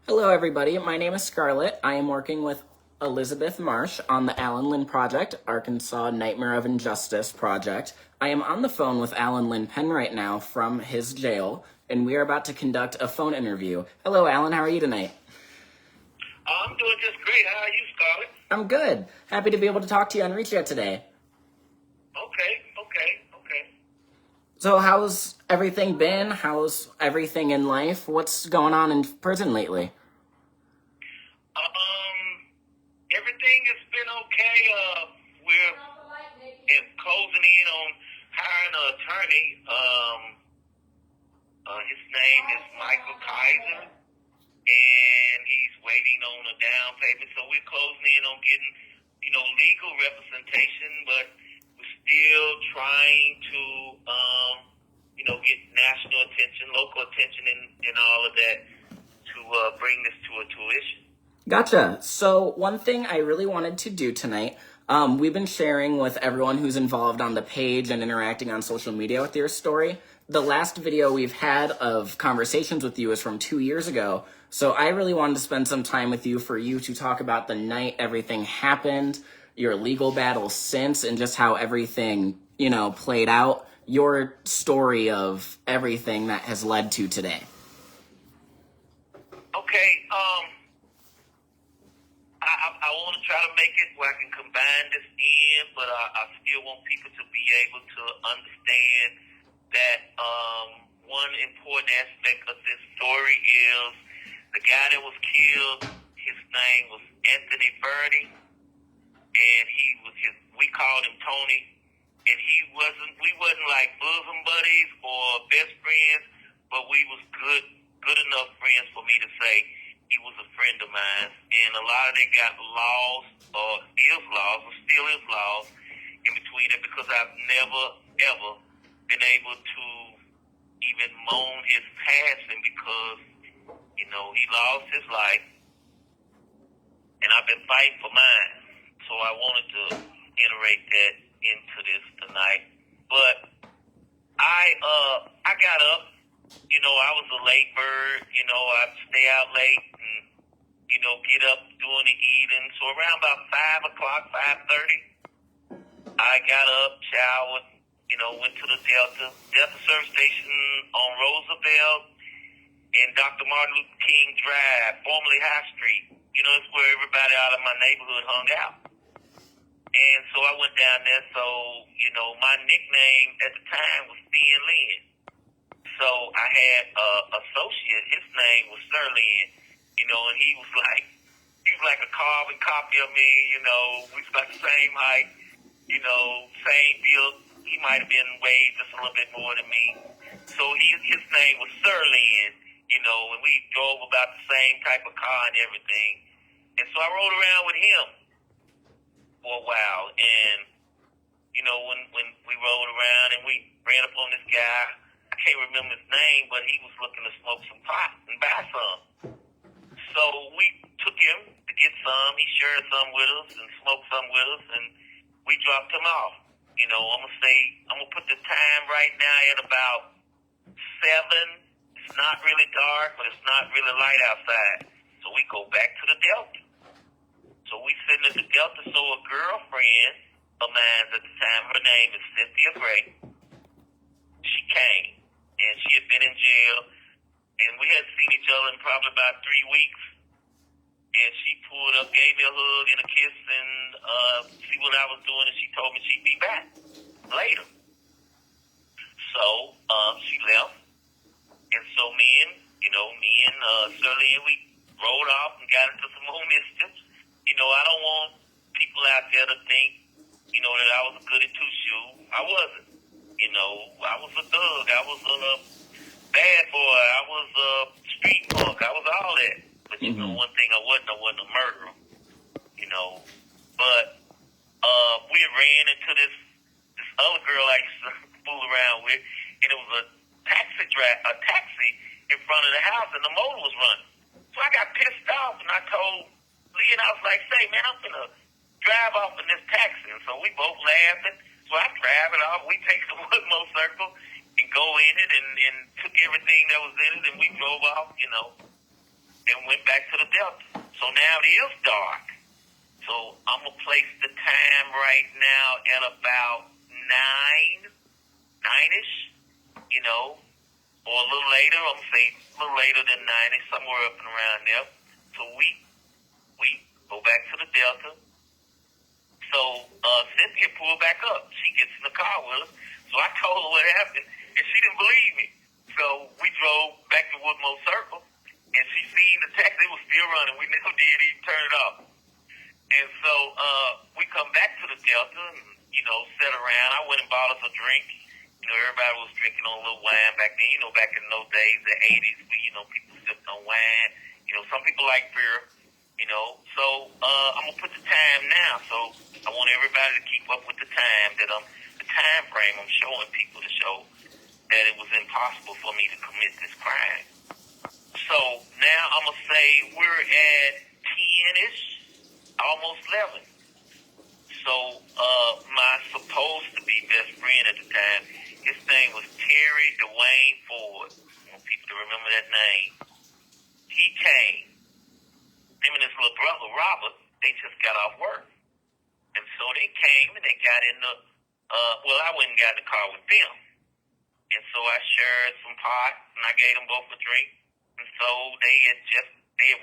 Hello, everybody. My name is Scarlett. I am working with Elizabeth Marsh on the Alan Lynn Project, Arkansas Nightmare of Injustice Project. I am on the phone with Lynn Penn right now from his jail, and we are about to conduct a phone interview. Hello, Alan. How are you tonight? I'm doing just great. How are you, Scarlett? I'm good. Happy to be able to talk to you on Reach Out today. Okay. So, how's everything been? How's everything in life? What's going on in prison lately? Everything has been okay. We're closing in on hiring an attorney. His name is Michael Kaiser, and he's waiting on a down payment. So we're closing in on getting, legal representation, but we're still trying to, get national attention, local attention, and all of that to bring this to a tuition. Gotcha. So one thing I really wanted to do tonight, we've been sharing with everyone who's involved on the page and interacting on social media with your story. The last video we've had of conversations with you is from 2 years ago. So I really wanted to spend some time with you for you to talk about the night everything happened, your legal battle since, and just how everything, played out, your story of everything that has led to today. Okay. I want to try to make it where I can combine this in, but I still want people to be able to understand that one important aspect of this story is the guy that was killed. His name was Anthony Verdi, and we called him Tony, and we wasn't like bosom buddies or best friends, but we was good enough friends for me to say he was a friend of mine. And a lot of it got lost, or still is lost in between it, because I've never ever been able to even moan his passing, because he lost his life, and I've been fighting for mine. So I wanted to iterate that into this tonight. But I got up. I was a late bird. I'd stay out late and get up doing the eating. So around about 5:00, 5:30, I got up, showered, went to the Delta service station on Roosevelt and Dr. Martin Luther King Drive, formerly High Street. It's where everybody out of my neighborhood hung out. And so I went down there. So, my nickname at the time was Thin Lynn. So I had an associate. His name was Sir Lynn, and he was like a carbon copy of me. We was about the same height, same build. He might have been weighed just a little bit more than me. So his name was Sir Lynn, and we drove about the same type of car and everything. And so I rode around with him for a while. And, when we rode around and we ran up on this guy, I can't remember his name, but he was looking to smoke some pot and buy some. So we took him to get some. He shared some with us and smoked some with us, and we dropped him off. I'm going to put the time right now at about 7. It's not really dark, but it's not really light outside. So we go back to the Delta. So we sitting at the Delta, so a girlfriend of mine at the time, her name is Cynthia Gray, she came, and she had been in jail, and we hadn't seen each other in probably about 3 weeks. And she pulled up, gave me a hug and a kiss, and see what I was doing, and she told me she'd be back later. So she left, and so me and Shirley, and we rode off and got into some more mischief. I don't want people out there to think, that I was a goody two-shoe. I wasn't. I was a thug. I was a bad boy. I was a street punk. I was all that. But one thing I wasn't a murderer. But we had ran into this other girl I used to fool around with, and it was a taxi in front of the house, and the motor was running. So I got pissed off, and I told Lee, and I was like, "Say, man, I'm gonna drive off in this taxi." And so we both laughing. So I drive it off. We take the Woodmo Circle and go in it, and took everything that was in it, and we drove off. and went back to the Delta. So now it is dark. So I'm going to place the time right now at about 9-ish, you know, or a little later. I'm going to say a little later than 9-ish, somewhere up and around there. So we go back to the Delta. So Cynthia pulled back up. She gets in the car with us. So I told her what happened, and she didn't believe me. So we drove back to Woodmore Circle, and she seen the taxi. It was still running. We never did even turn it off. And so we come back to the Delta and, you know, sat around. I went and bought us a drink. You know, everybody was drinking on a little wine back then. You know, back in those days, the 80s, you know, people sipped on wine. You know, some people like beer, you know. So I'm going to put the time now. So I want everybody to keep up with the time the time frame I'm showing people to show that it was impossible for me to commit this crime. So now I'm going to say we're at 10-ish, almost 11. So my supposed to be best friend at the time, his name was Terry Dwayne Ford. I want people to remember that name. He came. Him and his little brother, Robert, they just got off work. And so they came and they got in the, I went and got in the car with them. And so I shared some pot and I gave them both a drink. And so they had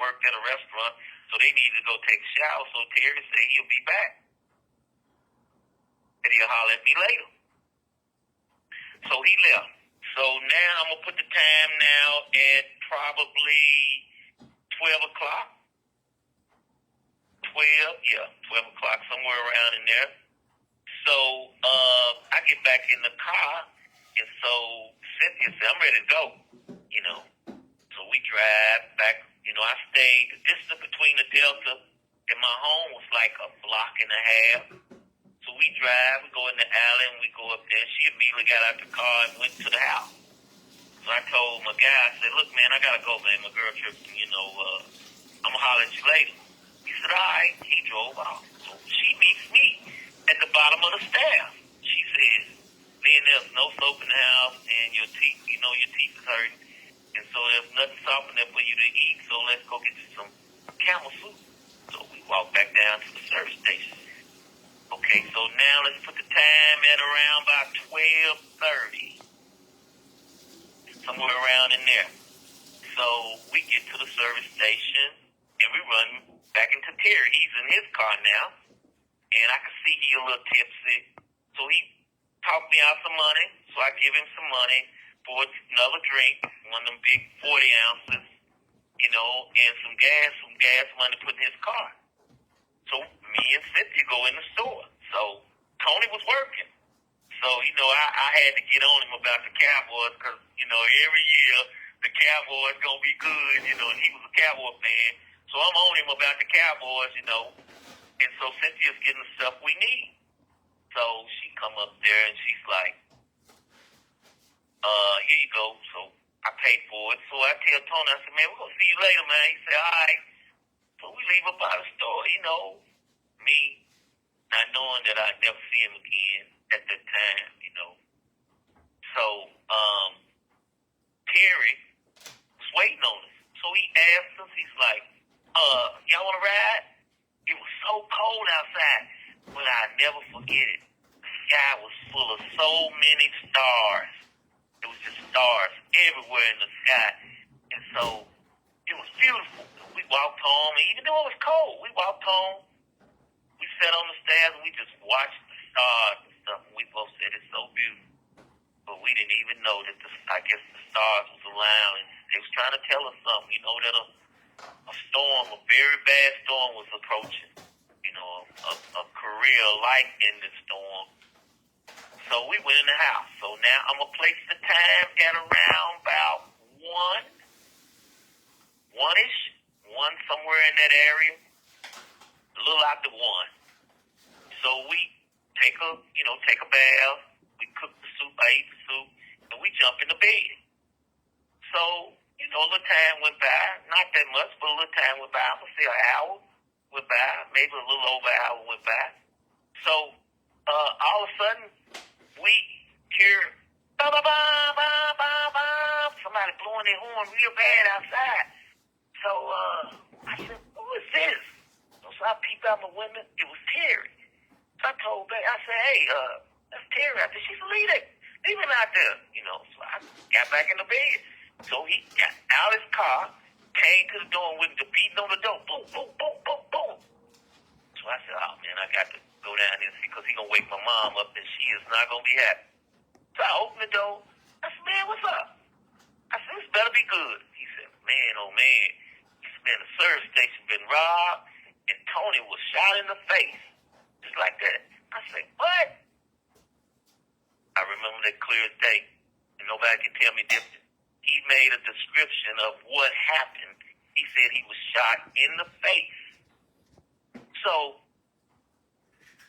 worked at a restaurant, so they needed to go take a shower. So Terry said he'll be back. And he'll holler at me later. So he left. So now I'm going to put the time now at probably 12 o'clock. 12 o'clock, somewhere around in there. So I get back in the car, and so Cynthia said, I'm ready to go, you know. So we drive back. You know, I stayed, the distance between the Delta and my home was like a block and a half. So we drive, we go in the alley, and we go up there. She immediately got out the car and went to the house. So I told my guy, I said, look, man, I got to go, man. My girl tripping, you know, I'm going to holler at you later. He said, all right. He drove off. So she meets me at the bottom of the stairs. She says, Lynn, there's no soap in the house, and your teeth, you know, your teeth is hurting. And so there's nothing soft in there for you to eat, so let's go get you some camel soup. So we walk back down to the service station. Okay, so now let's put the time at around about 12:30. Somewhere around in there. So we get to the service station, and we run back into Terry. He's in his car now, and I can see he's a little tipsy. So he talked me out some money, so I give him some money for another drink, one of them big 40 ounces, you know, and some gas money put in his car. So me and Cynthia go in the store. So Tony was working. So, you know, I had to get on him about the Cowboys because, you know, every year the Cowboys going to be good, you know, and he was a Cowboy fan. So I'm on him about the Cowboys, you know. And so Cynthia's getting the stuff we need. So she come up there and she's like, here you go. So I paid for it. So I tell Tony, I said, man, we're going to see you later, man. He said, all right. So we leave up out of the store, you know. Me not knowing that I'd never see him again at that time, you know. So Terry was waiting on us. So he asked us, he's like, y'all want to ride? It was so cold outside, but I'll never forget it. The sky was full of so many stars. It was just stars everywhere in the sky. And so it was beautiful. We walked home, and even though it was cold, we walked home. We sat on the stairs, and we just watched the stars and stuff. And we both said it's so beautiful. But we didn't even know that I guess the stars was around, and they was trying to tell us something, you know, that a storm, a very bad storm was approaching. You know, a career life-ending storm. So we went in the house. So now I'm going to place the time at around about 1-ish, 1 somewhere in that area, a little after 1. So we take a bath, we cook the soup, I eat the soup, and we jump in the bed. So, you know, a little time went by, not that much, but a little time went by. I'm going to say an hour went by, maybe a little over an hour went by. So, all of a sudden, we hear ba-ba-ba-ba-ba-ba, somebody blowing their horn real bad outside. So So I peeped out my window. It was Terry. So I told Bay, I said, hey, that's Terry out there. She said, leave him out there. So I got back in the bed. So he got out his car, came to the door with the beating on the door. Boom, boom, boom, boom, boom. So I said, oh, man, I got to go down there and see because he's going to wake my mom up and she is not going to be happy. So I opened the door. I said, man, what's up? I said, this better be good. He said, man, oh, man. He said, man, the service station been robbed and Tony was shot in the face. Just like that. I said, what? I remember that clear as day. And nobody can tell me different. He made a description of what happened. He said he was shot in the face. So,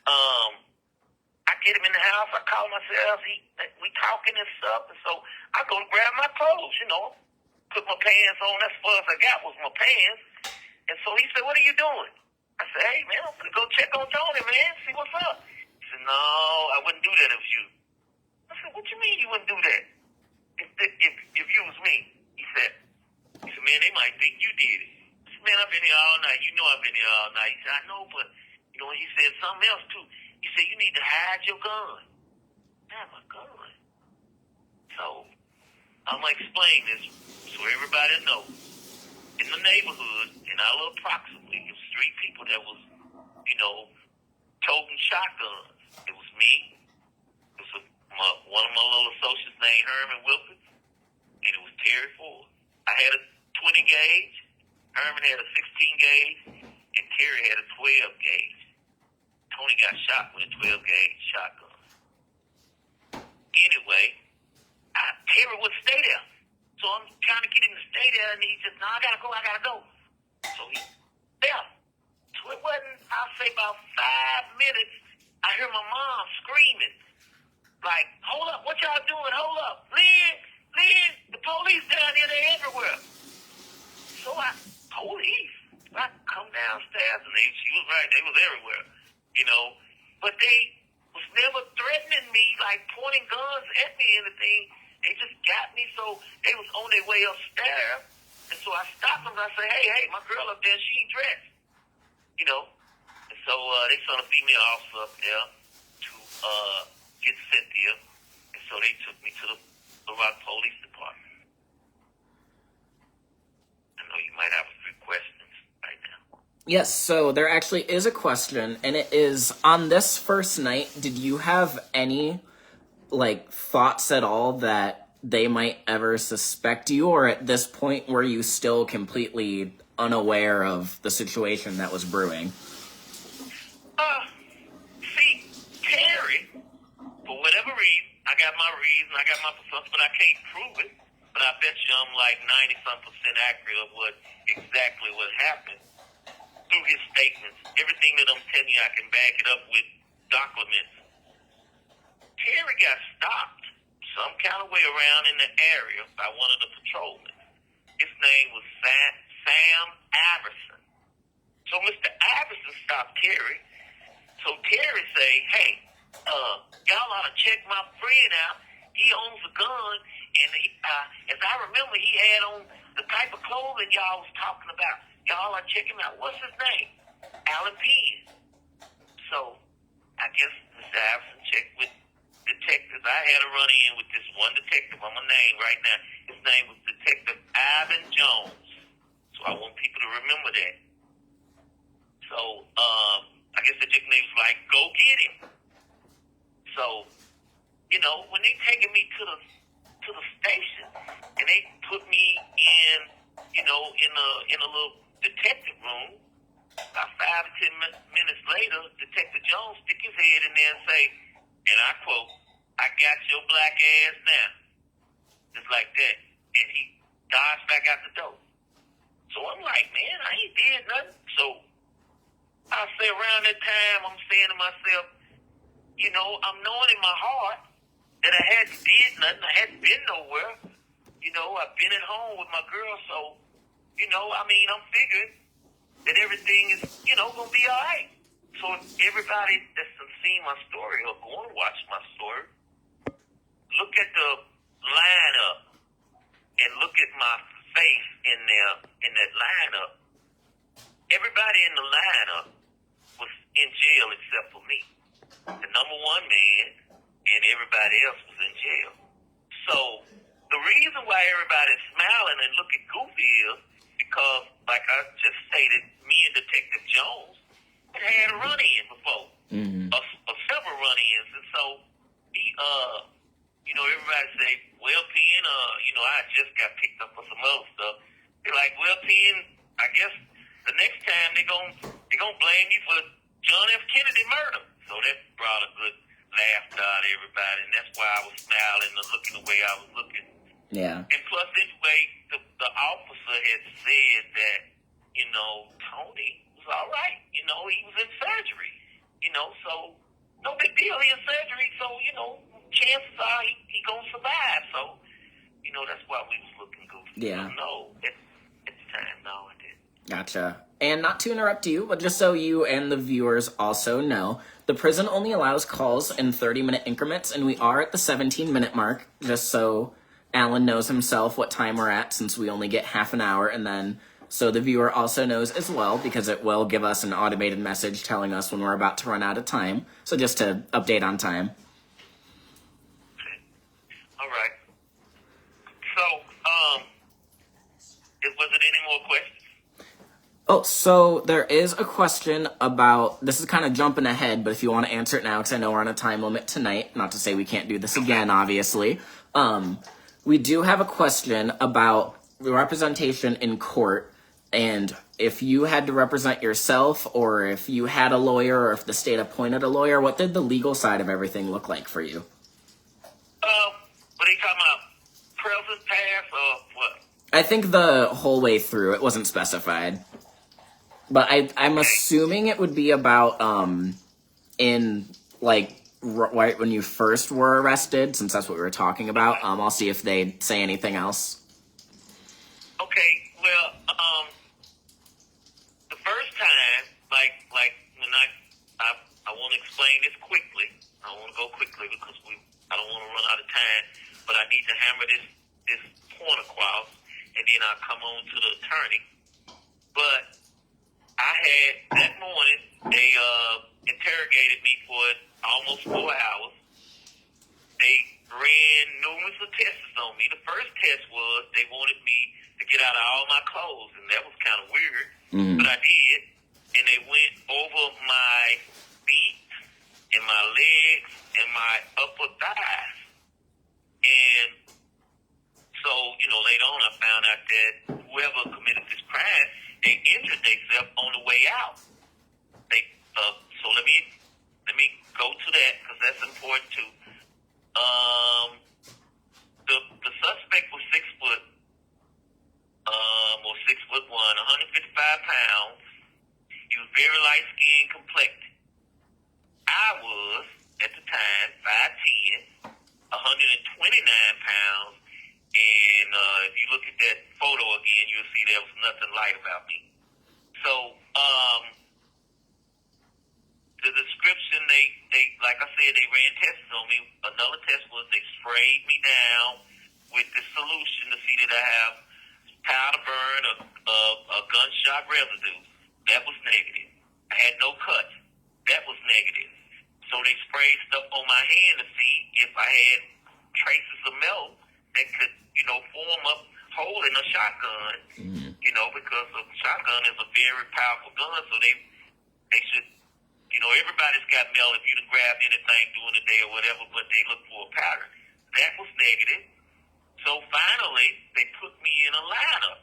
I get him in the house. I call myself. We talking and stuff. And so I go to grab my clothes, Put my pants on. That's as far as I got was my pants. And so he said, what are you doing? I said, hey, man, I'm going to go check on Tony, man, see what's up. He said, no, I wouldn't do that if you. I said, what you mean you wouldn't do that? If you was me. He said, man, they might think you did it. I said, man, I've been here all night. You know I've been here all night. He said, I know, but, he said something else, too. He said, you need to hide your gun. Hide my gun? So, I'm going to explain this so everybody knows. In the neighborhood, in our little proximity, it was 3 people that was, toting shotguns. It was me. It was one of my little associates named Herman Wilkins, and it was Terry Ford. I had a 20 gauge, Herman had a 16 gauge, and Terry had a 12 gauge. Tony got shot with a 12 gauge shotgun. Anyway, Terry would stay there. So I'm trying to get him to stay there, and he said, no, I gotta go. So he left. So it wasn't, I'll say about 5 minutes, I hear my mom screaming, like, hold up, what y'all doing? Hold up. Lynn, the police down here, they're everywhere. So police? I come downstairs, and she was right, they was everywhere, But they was never threatening me, like pointing guns at me and anything. They just got me, so they was on their way upstairs. And so I stopped them and I said, hey, my girl up there, she ain't dressed. And so they sent a female officer up there to get Cynthia. And so they took me to the Little Rock Police Department. I know you might have a few questions right now. Yes, so there actually is a question, and it is, on this first night, did you have any thoughts at all that they might ever suspect you, or at this point were you still completely unaware of the situation that was brewing? See, Terry, for whatever reason, I got my reason, I got my presumption, but I can't prove it. But I bet you I'm like 90-some% accurate of exactly what happened through his statements. Everything that I'm telling you, I can back it up with documents. Terry got stopped some kind of way around in the area by one of the patrolmen. His name was Sam Iverson. So Mr. Iverson stopped Terry. So Terry say, hey, y'all ought to check my friend out. He owns a gun, and as I remember, he had on the type of clothing y'all was talking about. Y'all ought to check him out. What's his name? Alan Penn. So I guess Mr. Iverson checked with detectives. I had a run-in with this one detective. I'm a name right now. His name was Detective Ivan Jones. So I want people to remember that. So I guess the detective was like, go get him. So, when they taking me to the station and they put me in, in a little detective room, about 5 to 10 minutes later, Detective Jones stick his head in there and say, and I quote, I got your black ass now. Just like that. And he dodged back out the door. So I'm like, man, I ain't did nothing. So I say around that time, I'm saying to myself, I'm knowing in my heart that I hadn't did nothing. I hadn't been nowhere. I've been at home with my girl. So, I'm figuring that everything is, going to be all right. So everybody that's seen my story or going to watch my story, look at the lineup and look at my face in that lineup. Everybody in the lineup was in jail except for me. The number one man and everybody else was in jail. So the reason why everybody's smiling and looking goofy is because, like I just stated, me and Detective Jones had a run-in before, or several run-ins, and so he, everybody say, well, Penn, I just got picked up for some other stuff. They're like, well, Penn, I guess the next time they gonna blame you for John F. Kennedy murder. So that brought a good laugh out of everybody, and that's why I was smiling and looking the way I was looking. Yeah. And plus, anyway, the officer had said that, Tony was all right. He was in surgery. So no big deal. He in surgery. So, chances are he gonna survive. So, that's why we was looking goofy. Yeah. So, no, at the time, no, I didn't. Gotcha. And not to interrupt you, but just so you and the viewers also know, the prison only allows calls in 30-minute increments, and we are at the 17-minute mark, just so Alan knows himself what time we're at, since we only get half an hour, and then so the viewer also knows as well, because it will give us an automated message telling us when we're about to run out of time. So just to update on time. Okay. All right. So, was it any more questions? Oh, so there is a question about, this is kind of jumping ahead, but if you want to answer it now, because I know we're on a time limit tonight, not to say we can't do this again, obviously. We do have a question about representation in court, and if you had to represent yourself, or if you had a lawyer, or if the state appointed a lawyer, what did the legal side of everything look like for you? What are you talking about? Present, past, or what? I think the whole way through, it wasn't specified. But I'm assuming it would be about, right when you first were arrested, since that's what we were talking about. I'll see if they say anything else. Okay, well, the first time, like when I want to explain this quickly. I want to go quickly because I don't want to run out of time, but I need to hammer this point across, and then I'll come on to the attorney. But I had, that morning, they interrogated me for almost 4 hours. They ran numerous tests on me. The first test was they wanted me to get out of all my clothes, and that was kind of weird, but I did. And they went over my feet and my legs and my upper thighs. And so, later on I found out that whoever committed this crime, they injured themselves on the way out. So let me go to that because that's important too. The suspect was 6 foot, or 6'1", 155 pounds. He was very light skinned, complected. I was at the time 5'10", 129 pounds. And if you look at that photo again, you'll see there was nothing light about me. So, the description, they like I said, they ran tests on me. Another test was they sprayed me down with this solution to see that I have powder burn or gunshot residue. That was negative. I had no cuts. That was negative. So they sprayed stuff on my hand to see if I had traces of metal that could, form a hole in a shotgun, because a shotgun is a very powerful gun, so they should, everybody's got metal if you done grabbed anything during the day or whatever, but they look for a powder. That was negative. So finally, they put me in a lineup.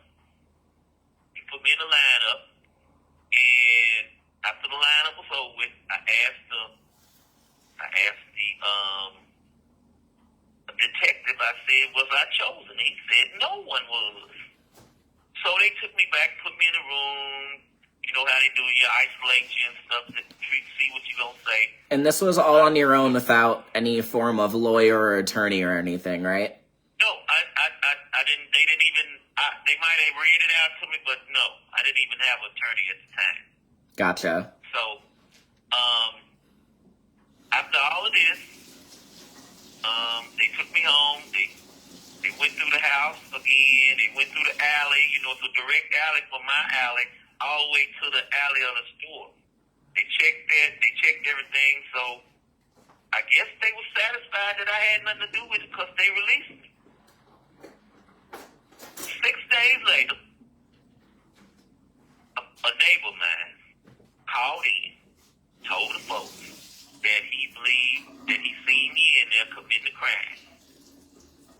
And after the lineup was over with, I asked the detective, I said, was I chosen? He said, no one was. So they took me back, put me in a room, you know how they do, you isolate you and stuff to see what you're going to say. And this was all on your own without any form of lawyer or attorney or anything, right? No, I didn't, they didn't even, they might have read it out to me, but no, I didn't even have an attorney at the time. Gotcha. So, after all of this, they took me home. They went through the house again. They went through the alley. It's a direct alley from my alley all the way to the alley of the store. They checked that. They checked everything. So I guess they were satisfied that I had nothing to do with it because they released me. 6 days later, a neighbor of mine called in, told the folks that he believed that he seen me in there committing a crime,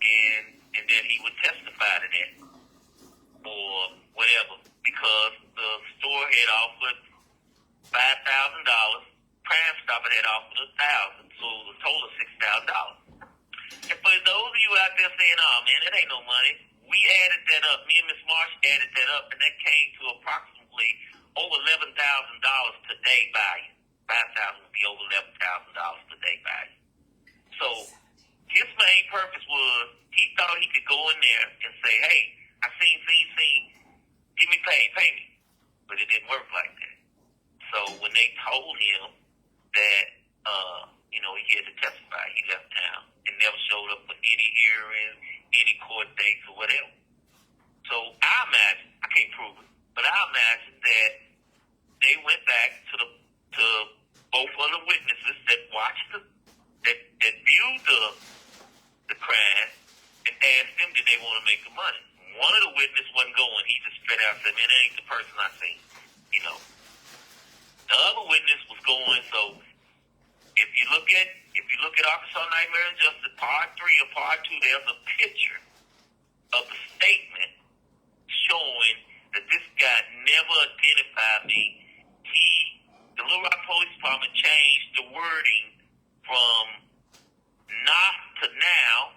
and that he would testify to that or whatever because the store had offered $5,000. Crime Stopper had offered $1,000, so it was a total of $6,000. And for those of you out there saying, "Oh man, that ain't no money," we added that up. Me and Miss Marsh added that up, and that came to approximately over $11,000 today value. 5,000 would be over $11,000 today value. So his main purpose was he thought he could go in there and say, "Hey, I seen, give me pay me," but it didn't work like that. So when they told him that, he had to testify, he left town and never showed up for any hearings, any court dates, or whatever. So I imagine, I can't prove it, but I imagine that they went back to both other witnesses that watched that viewed the crime and asked them did they want to make the money. One of the witnesses wasn't going. He just straight out said, "Man, that ain't the person I seen." The other witness was going. So if you look at Arkansas Nightmare and Justice Part 3 or Part 2, there's a picture of the statement showing that this guy never identified me. The Little Rock Police Department changed the wording from not to now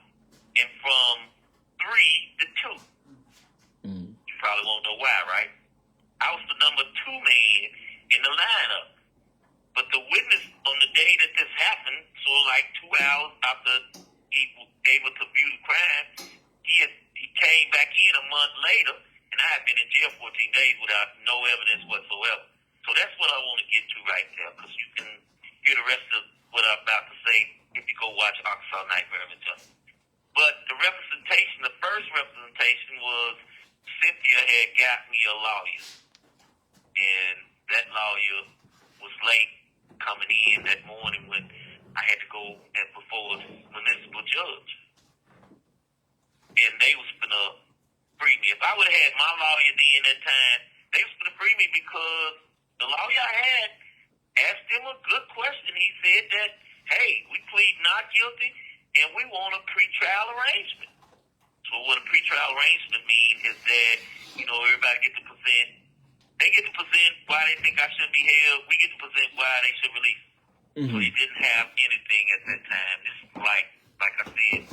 and from 3 to 2. You probably won't know why, right? I was the number 2 man in the lineup. But the witness on the day that this happened, so like 2 hours after he was able to view the crime, he came back in a month later, and I had been in jail 14 days without no evidence whatsoever. So that's what I want to get to right there, because you can hear the rest of what I'm about to say if you go watch Arkansas Nightmare and Justice. But the first representation was Cynthia had got me a lawyer, and that lawyer was late coming in that morning when I had to go before a municipal judge. And they was gonna free me. If I would have had my lawyer then that time, they was gonna free me because the lawyer I had asked him a good question. He said that, "Hey, we plead not guilty and we want a pretrial arrangement." So what a pretrial arrangement means is that, everybody gets to present. They get to present why they think I shouldn't be held. We get to present why they should release. So he didn't have anything at that time. This is like I said,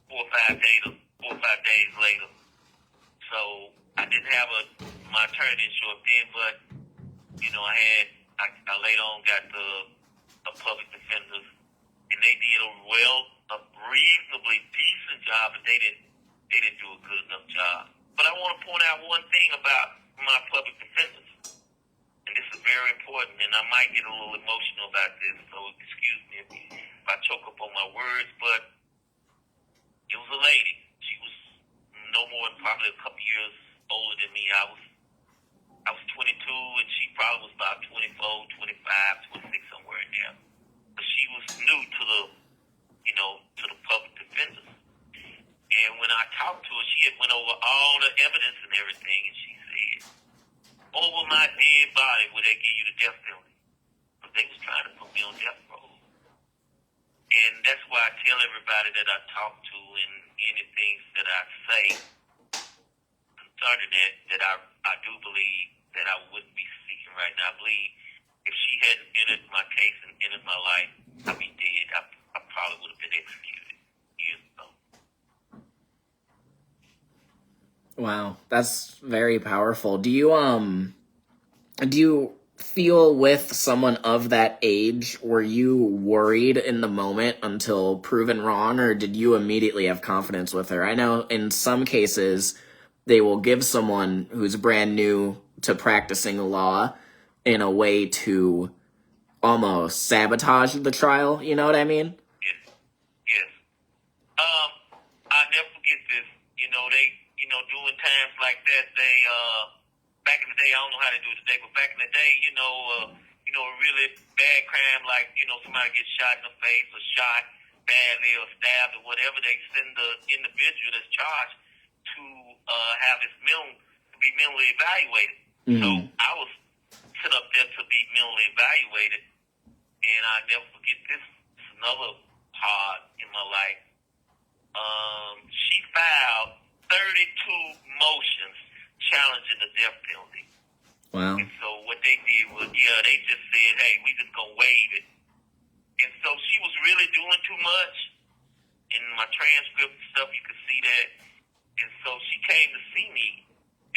4 or 5 days later. So I didn't have my attorney didn't show up then, but I later on got a public defenders, and they did a reasonably decent job, but they didn't do a good enough job. But I want to point out one thing about my public defenders, and this is very important, and I might get a little emotional about this, so excuse me if I choke up on my words, but it was a lady. She was no more than probably a couple years older than me. I was 22, and she probably was about 24, 25, 26, somewhere in there. But she was new to the public defenders. And when I talked to her, she had went over all the evidence and everything, and she said, "Over my dead body, would they give you the death penalty?" But they was trying to put me on death row. And that's why I tell everybody that I talk to and anything that I say concerning that I do believe that I wouldn't be speaking right now. I believe if she hadn't entered my case and entered my life, I'd be dead. I probably would have been executed years ago. Wow, that's very powerful. Do you feel with someone of that age, were you worried in the moment until proven wrong, or did you immediately have confidence with her? I know in some cases they will give someone who's brand new to practicing law in a way to almost sabotage the trial, you know what I mean? Yes. I never forget this. During times like that, they back in the day, I don't know how they do it today, but back in the day, a really bad crime, like, somebody gets shot in the face or shot badly or stabbed or whatever, they send the individual that's charged to have his to be mentally evaluated. So I was sent up there to be mentally evaluated, and I never forget this. It's another part in my life. She filed 32 motions challenging the death penalty. Wow. And so what they did was, they just said, hey, we just gonna waive it. And so she was really doing too much. In my transcript and stuff, you could see that. And so she came to see me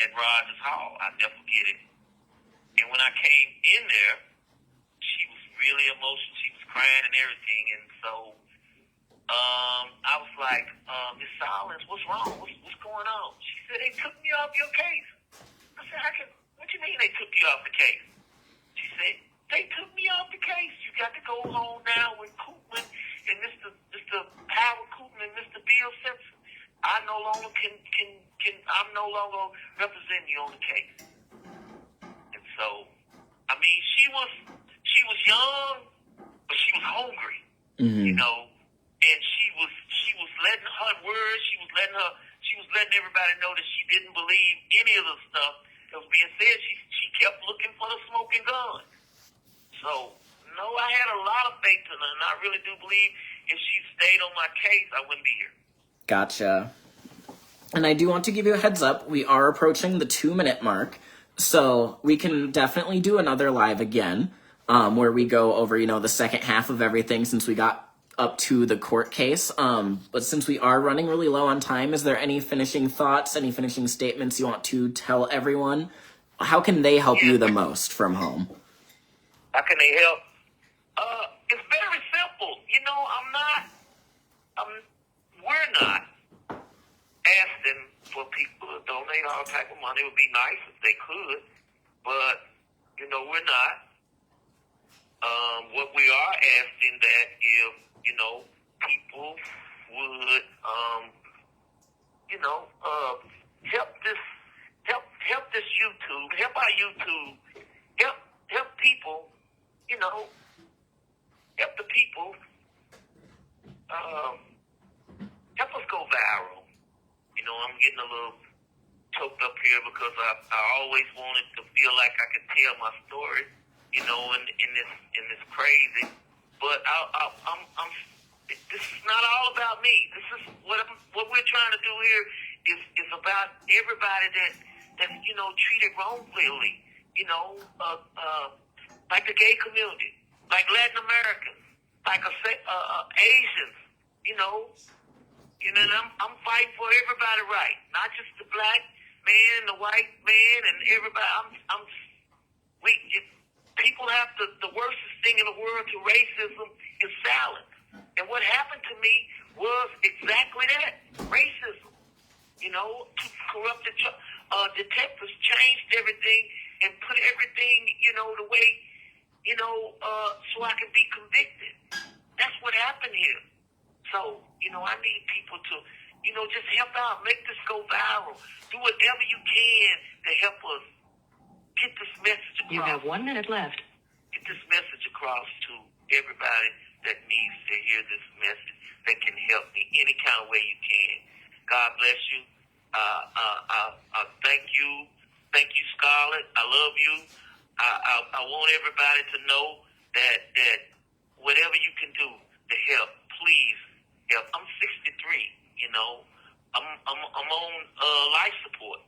at Rogers Hall. I'll never forget it. And when I came in there, she was really emotional. She was crying and everything. And so I was like, Miss Solins, what's wrong? What's going on? She said, they took me off your case. I said, what you mean they took you off the case? She said, they took me off the case. You got to go home now with Koopman and Mr. Howard Koopman and Mr. Bill Simpson. I no longer I'm no longer representing you on the case. And so, I mean, she was young, but she was hungry, and she was letting her words, she was letting everybody know that she didn't believe any of the stuff that was being said. She kept looking for the smoking gun. So, no, I had a lot of faith in her, and I really do believe if she stayed on my case, I wouldn't be here. Gotcha. And I do want to give you a heads up. We are approaching the 2-minute mark, so we can definitely do another live again, where we go over, the second half of everything since we got up to the court case. But since we are running really low on time, is there any finishing thoughts, any finishing statements you want to tell everyone? How can they help you the most from home? How can they help? It's very simple. We're not asking for people to donate all type of money. It would be nice if they could, but, we're not. What we are asking that if, people would, help this YouTube, help our YouTube, help people, help the people, help us go viral. I'm getting a little choked up here because I always wanted to feel like I could tell my story, in this crazy. But this is not all about me. This is what we're trying to do here is about everybody that treated wrongfully. Like the gay community, like Latin Americans, like Asians. And I'm fighting for everybody right, not just the black man, the white man, and everybody. People have the worstest thing in the world to racism is silence. And what happened to me was exactly that, racism. Two corrupted detectives changed everything and put everything, the way, so I could be convicted. That's what happened here. So, I need people to, just help out, make this go viral. Do whatever you can to help us get this message across. You have 1 minute left. Get this message across to everybody that needs to hear this message, that can help me any kind of way you can. God bless you. Thank you. Thank you, Scarlett. I love you. I want everybody to know that whatever you can do to help, please help. I'm 63, I'm on life support,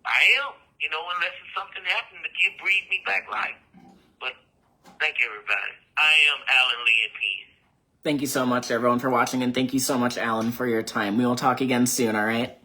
I am, unless it's something happened to breathe me back life. But thank everybody. I am Alan Lynn Penn. Thank you so much, everyone, for watching, and thank you so much, Alan, for your time. We will talk again soon, all right?